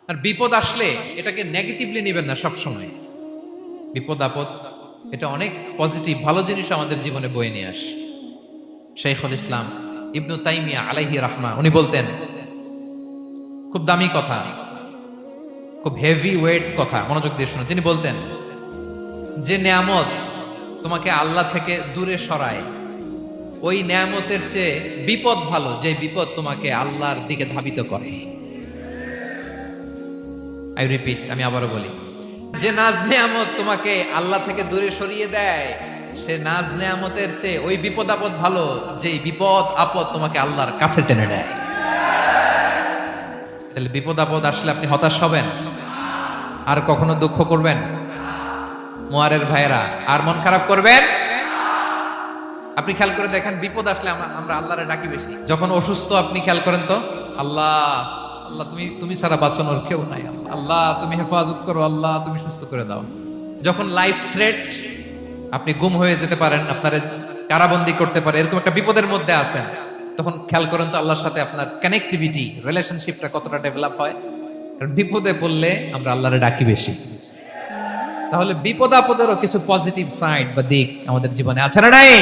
আর বিপদ আসলে এটাকে নেগেটিভলি নেবেন না সব সময়। বিপদ আপদ এটা অনেক পজিটিভ ভালো জিনিস আমাদের জীবনে বয়ে নিয়ে আসে। শাইখুল ইসলাম ইবনু তাইমিয়া আলাইহি রাহমা উনি বলতেন, খুব দামি কথা, খুব হেভি ওয়েট কথা, মনোযোগ দিয়ে শুনুন। তিনি বলতেন, যে নেয়ামত তোমাকে আল্লাহ থেকে দূরে সরায়, ওই নেয়ামতের চেয়ে বিপদ ভালো, যে বিপদ তোমাকে আল্লাহর দিকে ধাবিত করে। আই রিপিট, আমি আবারও বলি, যে নাজ নেয়ামত তোমাকে আল্লাহ থেকে দূরে সরিয়ে দেয়, সে নাজ নেয়ামতের চেয়ে ওই বিপদ আপদ ভালো, যে বিপদ আপদ তোমাকে আল্লাহর কাছে টেনে নেয়। তাহলে বিপদ আপদ আসলে আপনি হতাশ হবেন, আর কখনো দুঃখ করবেন? মোয়ারের ভাইয়েরা, আর মন খারাপ করবেন? আপনি খেয়াল করে দেখেন, বিপদ আসলে আমরা আল্লাহরে ডাকি বেশি। যখন অসুস্থ আপনি খেয়াল করেন তো, আল্লাহ আল্লাহ তুমি ছাড়া বাঁচানোর কেউ নাই, আল্লাহ তুমি হেফাজত করো, আল্লাহ তুমি সুস্থ করে দাও। যখন লাইফ থ্রেট, আপনি গুম হয়ে যেতে পারেন, আপনার কারাবন্দি করতে পারে, এরকম একটা বিপদের মধ্যে আছেন, তখন খেয়াল করেন তো আল্লাহর সাথে আপনার কানেক্টিভিটি, রিলেশনশিপটা কতটা ডেভেলপ হয়। কারণ বিপদে পড়লে আমরা আল্লাহরে ডাকি বেশি। তাহলে বিপদ আপদেরও কিছু পজিটিভ সাইড বা দিক আমাদের জীবনে আছে না নাই?